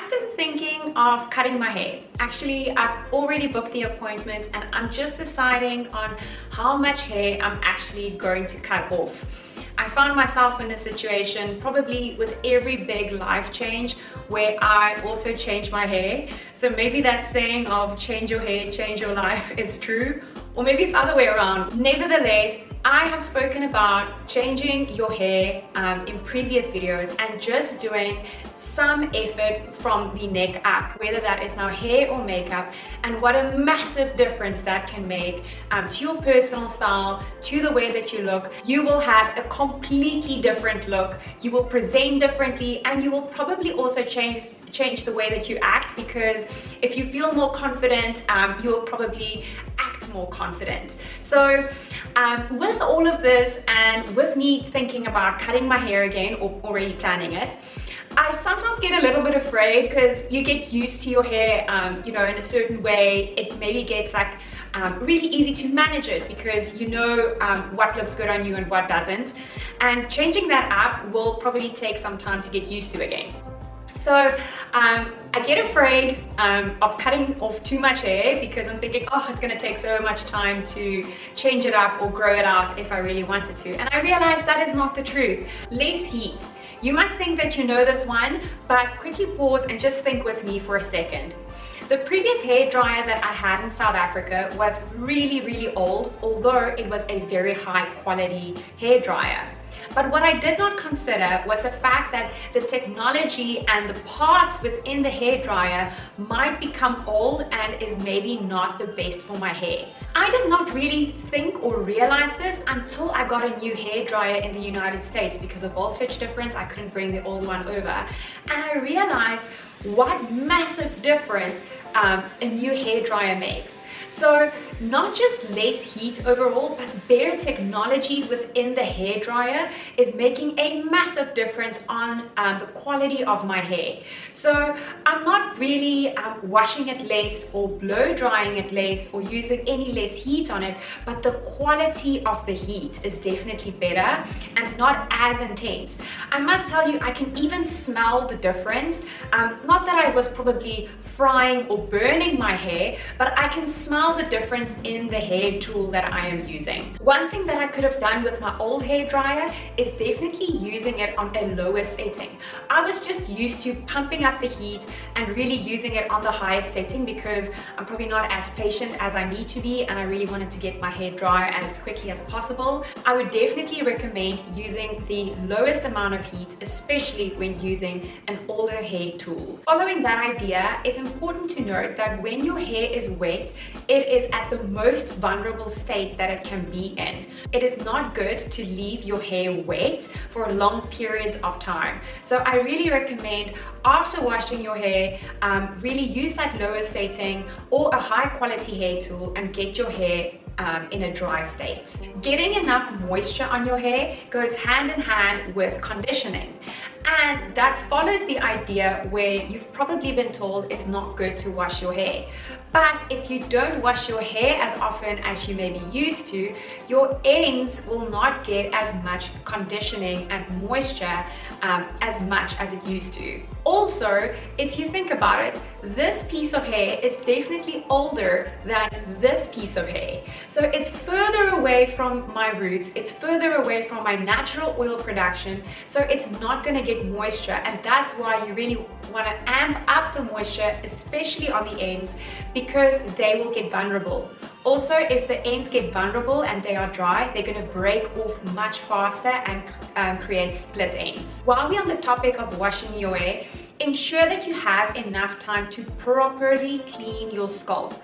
I've been thinking of cutting my hair. Actually, I've already booked the appointment and I'm just deciding on how much hair I'm actually going to cut off. I found myself in a situation probably with every big life change where I also change my hair. So maybe that saying of change your hair, change your life is true, or maybe it's the other way around. Nevertheless, I have spoken about changing your hair in previous videos and just doing some effort from the neck up, whether that is now hair or makeup, and what a massive difference that can make to your personal style, to the way that you look. You will have a completely different look, you will present differently, and you will probably also change the way that you act, because if you feel more confident, you will probably act more confident. So with all of this and with me thinking about cutting my hair again or already planning it, I sometimes get a little bit afraid because you get used to your hair, you know, in a certain way. It maybe gets like really easy to manage it because you know what looks good on you and what doesn't. And changing that up will probably take some time to get used to again. So I get afraid of cutting off too much hair because I'm thinking, oh, it's gonna take so much time to change it up or grow it out if I really wanted to. And I realize that is not the truth. Less heat. You might think that you know this one, but quickly pause and just think with me for a second. The previous hair dryer that I had in South Africa was really old, although it was a very high quality hair dryer. But what I did not consider was the fact that the technology and the parts within the hair dryer might become old and is maybe not the best for my hair. I did not really think or realize this until I got a new hair dryer in the United States. Because of voltage difference, I couldn't bring the old one over. And I realized what massive difference a new hair dryer makes. So not just less heat overall, but better technology within the hair dryer is making a massive difference on the quality of my hair. So I'm not really washing it less or blow drying it less or using any less heat on it, but the quality of the heat is definitely better and not as intense. I must tell you, I can even smell the difference. Not that I was probably frying or burning my hair, but I can smell the difference in the hair tool that I am using. One thing that I could have done with my old hair dryer is definitely using it on a lower setting. I was just used to pumping up the heat and really using it on the highest setting because I'm probably not as patient as I need to be and I really wanted to get my hair dry as quickly as possible. I would definitely recommend using the lowest amount of heat, especially when using an older hair tool. Following that idea, it's important to note that when your hair is wet, it is at the most vulnerable state that it can be in. It is not good to leave your hair wet for long periods of time. So I really recommend after washing your hair, really use that lower setting or a high quality hair tool and get your hair in a dry state. Getting enough moisture on your hair goes hand in hand with conditioning. And that follows the idea where you've probably been told it's not good to wash your hair. But if you don't wash your hair as often as you may be used to, your ends will not get as much conditioning and moisture as much as it used to. Also, if you think about it, this piece of hair is definitely older than this piece of hair. So it's further away from my roots, it's further away from my natural oil production, so it's not going to get moisture, and that's why you really want to amp up the moisture, especially on the ends, because they will get vulnerable. Also, if the ends get vulnerable and they are dry, they're going to break off much faster and create split ends. While we're on the topic of washing your hair, ensure that you have enough time to properly clean your scalp.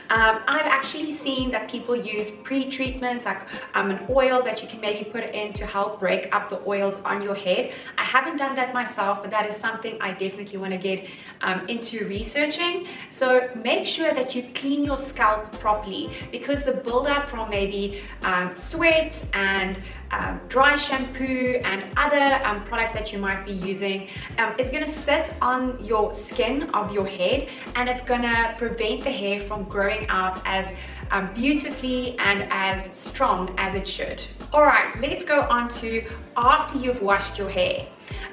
I've actually seen that people use pre-treatments like an oil that you can maybe put in to help break up the oils on your head. I haven't done that myself, but that is something I definitely want to get into researching. So make sure that you clean your scalp properly, because the buildup from maybe sweat and dry shampoo and other products that you might be using is going to sit on your skin of your head, and it's going to prevent the hair from growing out as beautifully and as strong as it should. Alright, let's go on to after you've washed your hair.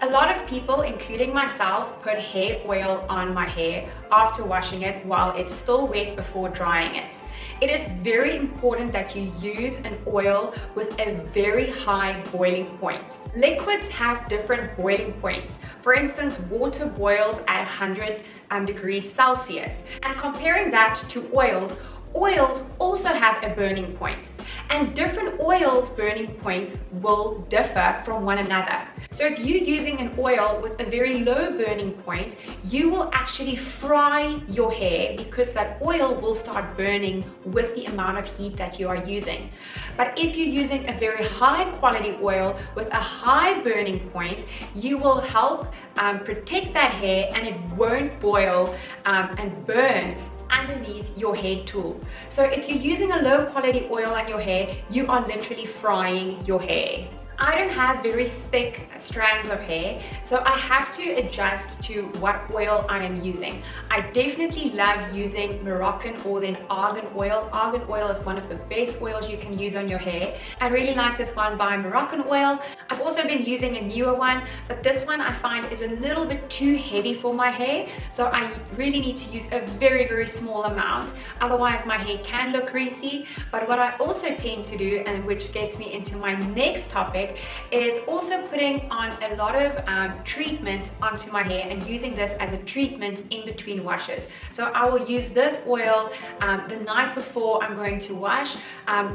A lot of people, including myself, put hair oil on my hair after washing it while it's still wet before drying it. It is very important that you use an oil with a very high boiling point. Liquids have different boiling points. For instance, water boils at 100 degrees Celsius. And comparing that to oils also have a burning point, and different oils' burning points will differ from one another. So if you're using an oil with a very low burning point, you will actually fry your hair because that oil will start burning with the amount of heat that you are using. But if you're using a very high quality oil with a high burning point, you will help protect that hair, and it won't boil and burn underneath your hair tool. So if you're using a low quality oil on your hair, you are literally frying your hair. I don't have very thick strands of hair, so I have to adjust to what oil I am using. I definitely love using Moroccan or then argan oil. Argan oil is one of the best oils you can use on your hair. I really like this one by Moroccan Oil. I've also been using a newer one, but this one I find is a little bit too heavy for my hair, so I really need to use a very, very small amount. Otherwise my hair can look greasy. But what I also tend to do, and which gets me into my next topic, is also putting on a lot of treatment onto my hair and using this as a treatment in between washes. So I will use this oil the night before I'm going to wash,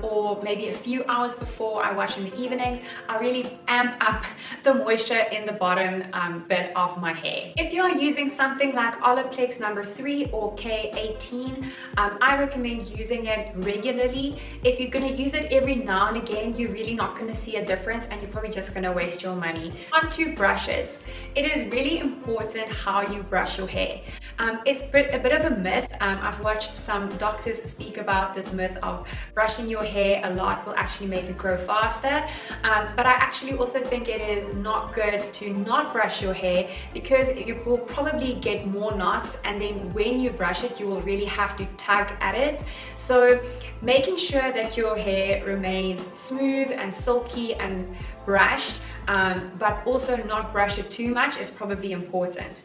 or maybe a few hours before I wash in the evenings. I really amp up the moisture in the bottom bit of my hair. If you are using something like Olaplex number 3 or K18, I recommend using it regularly. If you're going to use it every now and again, you're really not going to see a difference, and you're probably just going to waste your money. On to brushes. It is really important how you brush your hair. It's a bit of a myth. I've watched some doctors speak about this myth of brushing your hair a lot will actually make it grow faster, but I actually also think it is not good to not brush your hair, because you will probably get more knots, and then when you brush it you will really have to tug at it. So making sure that your hair remains smooth and silky and brushed, but also not brush it too much is probably important.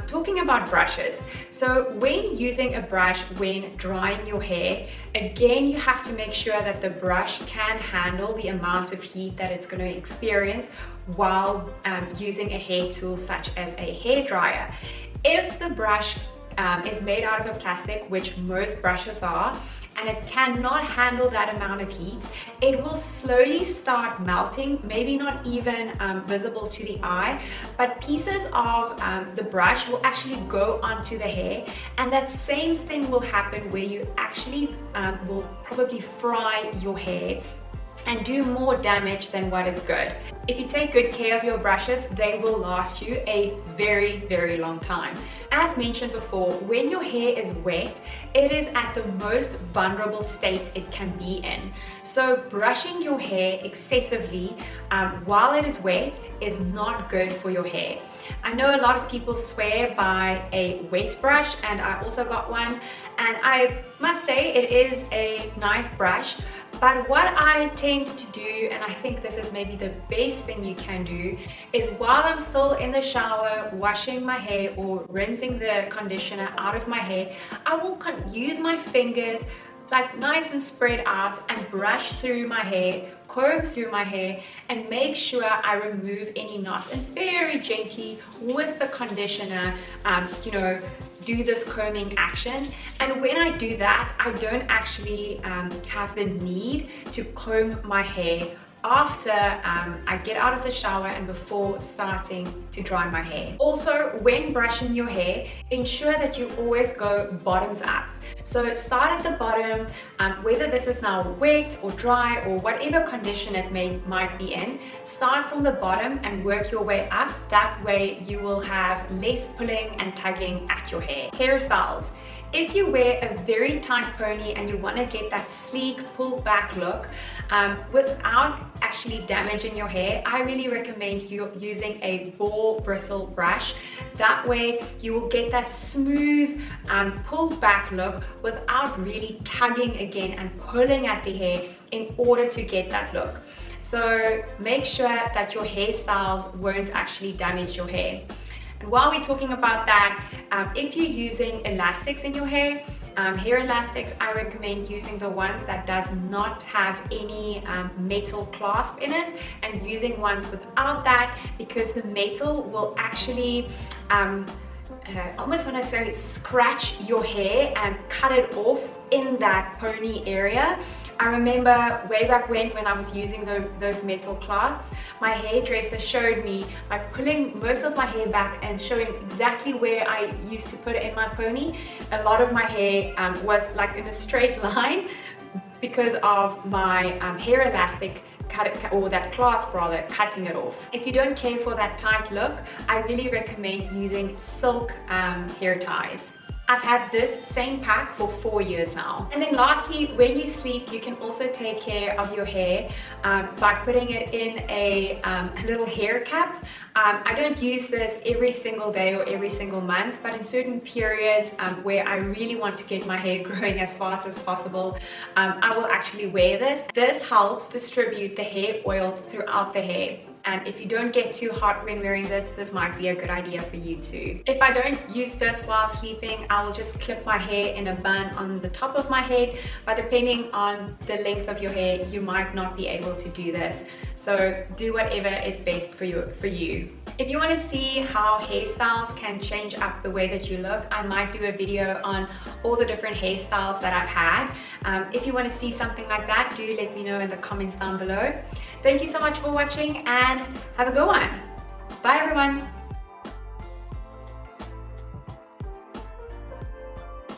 Talking about brushes, so when using a brush when drying your hair, again you have to make sure that the brush can handle the amount of heat that it's going to experience while using a hair tool such as a hair dryer. If the brush is made out of a plastic, which most brushes are, and it cannot handle that amount of heat, it will slowly start melting, maybe not even visible to the eye, but pieces of the brush will actually go onto the hair, and that same thing will happen where you actually will probably fry your hair and do more damage than what is good. If you take good care of your brushes, they will last you a very, very long time. As mentioned before, when your hair is wet, it is at the most vulnerable state it can be in. So brushing your hair excessively while it is wet is not good for your hair. I know a lot of people swear by a wet brush, and I also got one, and I must say it is a nice brush. But what I tend to do, and I think this is maybe the best thing you can do, is while I'm still in the shower washing my hair or rinsing the conditioner out of my hair, I will use my fingers like nice and spread out and brush through my hair, comb through my hair, and make sure I remove any knots, and very gently with the conditioner, do this combing action. And when I do that, I don't actually have the need to comb my hair after I get out of the shower and before starting to dry my hair. Also, when brushing your hair, ensure that you always go bottoms up. So start at the bottom, whether this is now wet or dry or whatever condition it might be in, start from the bottom and work your way up. That way you will have less pulling and tugging at your hair. Hairstyles. If you wear a very tight pony and you want to get that sleek pulled back look without actually damaging your hair, I really recommend you using a ball bristle brush. That way you will get that smooth pulled back look without really tugging again and pulling at the hair in order to get that look. So make sure that your hairstyles won't actually damage your hair. And while we're talking about that, if you're using elastics in your hair, hair elastics, I recommend using the ones that does not have any metal clasp in it, and using ones without that, because the metal will actually almost want to say scratch your hair and cut it off in that pony area. I remember way back when I was using those metal clasps, my hairdresser showed me by pulling most of my hair back and showing exactly where I used to put it in my pony. A lot of my hair was like in a straight line because of my hair elastic or that clasp rather, cutting it off. If you don't care for that tight look, I really recommend using silk hair ties. I've had this same pack for 4 years now. And then lastly, when you sleep, you can also take care of your hair by putting it in a little hair cap. I don't use this every single day or every single month, but in certain periods where I really want to get my hair growing as fast as possible, I will actually wear this. This helps distribute the hair oils throughout the hair. And if you don't get too hot when wearing this, this might be a good idea for you too. If I don't use this while sleeping, I will just clip my hair in a bun on the top of my head. But depending on the length of your hair, you might not be able to do this. So do whatever is best for you. If you want to see how hairstyles can change up the way that you look, I might do a video on all the different hairstyles that I've had. If you want to see something like that, do let me know in the comments down below. Thank you so much for watching and have a good one. Bye everyone.